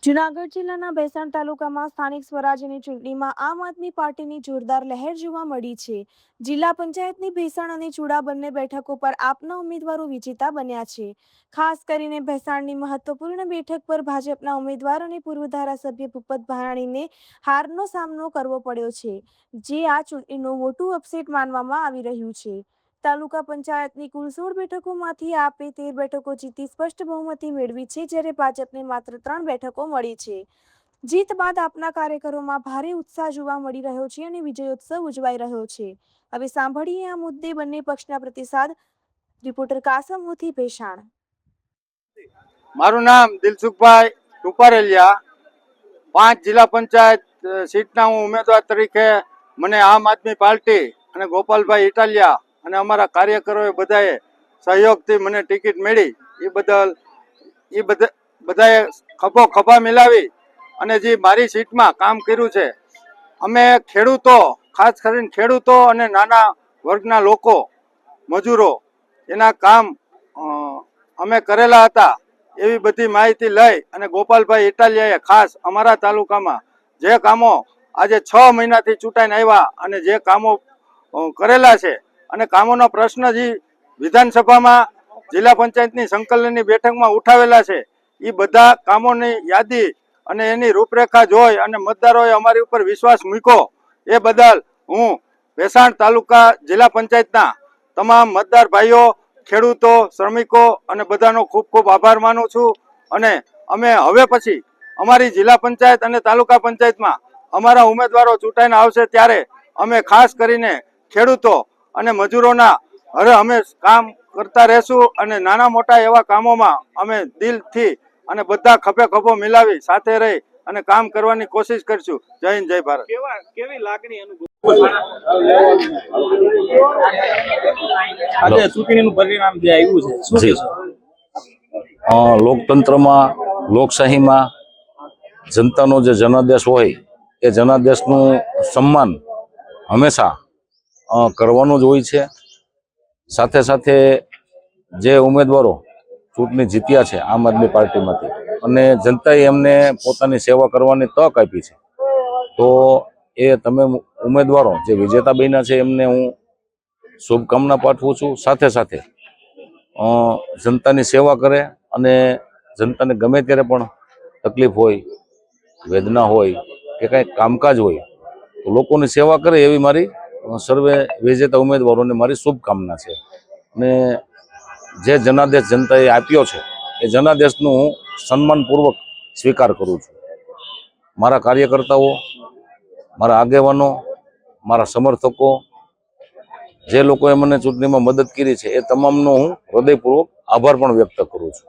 જૂનાગઢ જિલ્લાના ભેસાણ તાલુકામાં સ્થાનિક સ્વરાજ્યની ચૂંટણીમાં આમ આદમી પાર્ટીની જોરદાર લહેર જોવા મળી છે। જિલ્લા પંચાયતની ભેસાણ અને ચુડા બંને બેઠકો પર આપના ઉમેદવારો વિજેતા બન્યા છે। ખાસ કરીને ભેસાણની મહત્વપૂર્ણ બેઠક પર ભાજપના ઉમેદવાર અને પૂર્વ ધારાસભ્ય ભૂપત ભાયાણીને હારનો સામનો કરવો પડ્યો છે, જે આ ચૂંટણીનું મોટું અપસેટ માનવામાં આવી રહ્યું છે। તાલુકા પંચાયતની કુલ 16 બેઠકોમાંથી આપે 13 બેઠકો જીતી સ્પષ્ટ બહુમતી મેળવી છે, જ્યારે ભાજપને માત્ર 3 બેઠકો મળી છે। જીત બાદ આપના કાર્યકરોમાં ભારે ઉત્સાહ જોવા મળી રહ્યો છે અને વિજયોત્સવ ઉજવાઈ રહ્યો છે। હવે સાંભળીએ આ મુદ્દે બંને પક્ષના પ્રતિસાદ। રિપોર્ટર કાસમ મુથી, ભેસાણ। મારું નામ દિલસુખભાઈ ટુપારેલિયા। 5 જિલ્લા પંચાયત સીટના હું ઉમેદવાર તરીકે મને આમ આદમી પાર્ટી અને ગોપાલભાઈ ઇટાલિયા અને અમારા કાર્યકરોએ બધાએ સહયોગથી મને ટિકિટ મળી। એ બધાએ ખભા મિલાવી અને જે મારી સીટમાં કામ કર્યું છે, અમે ખેડૂતો, ખાસ કરીને ખેડૂતો અને નાના વર્ગના લોકો, મજૂરો, એના કામ અમે કરેલા હતા। એવી બધી માહિતી લઈ અને ગોપાલભાઈ ઇટાલિયાએ ખાસ અમારા તાલુકામાં જે કામો આજે 6 મહિનાથી ચૂંટાઈને આવ્યા અને જે કામો કરેલા છે અને કામોનો પ્રશ્ન જે વિધાનસભામાં જિલ્લા પંચાયતની સંકલનની બેઠકમાં ઉઠાવેલા છે, એ બધા કામોની યાદી અને એની રૂપરેખા જોઈ અને મતદારોએ અમારી ઉપર વિશ્વાસ મૂક્યો। એ બદલ હું ભેસાણ તાલુકા જિલ્લા પંચાયતના તમામ મતદાર ભાઈઓ, ખેડૂતો, શ્રમિકો અને બધાનો ખૂબ ખૂબ આભાર માનું છું। અને અમે હવે પછી અમારી જિલ્લા પંચાયત અને તાલુકા પંચાયતમાં અમારા ઉમેદવારો ચૂંટાઈને આવશે ત્યારે અમે ખાસ કરીને ખેડૂતો અને મજૂરોના અમે કામ કરતા રહેશું અને નાના મોટા એવા કામોમાં અમે દિલથી અને બધા ખભે ખભો મિલાવી સાથે રહી અને કામ કરવાની કોશિશ કરશું। જય હિન્દ, જય ભારત। કેવી લાગણી અનુભવ આજે ચૂંટણીનું પરિણામ જે આવ્યું છે, શું કહેશો? લોકતંત્રમાં, લોકશાહીમાં જનતાનો જે જનાદેશ હોય એ જનાદેશનું સન્માન હંમેશા કરવાનું જ હોય છે। સાથે સાથે જે ઉમેદવારો ચૂંટણી જીત્યા છે આમ આદમી પાર્ટીમાંથી અને જનતાએ એમને પોતાની સેવા કરવાની તક આપી છે, તો એ તમે ઉમેદવારો જે વિજેતા બન્યા છે એમને હું શુભકામના પાઠવું છું। સાથે સાથે જનતાની સેવા કરે અને જનતાને ગમે ત્યારે પણ તકલીફ હોય, વેદના હોય કે કાંઈ કામકાજ હોય તો લોકોની સેવા કરે એવી મારી સર્વે વિજેતા ઉમેદવારોને મારી શુભકામના છે। અને જે જનાદેશ જનતાએ આપ્યો છે એ જનાદેશનું હું સન્માનપૂર્વક સ્વીકાર કરું છું। મારા કાર્યકર્તાઓ, મારા આગેવાનો, મારા સમર્થકો, જે લોકોએ મને ચૂંટણીમાં મદદ કરી છે એ તમામનો હું હૃદયપૂર્વક આભાર પણ વ્યક્ત કરું છું।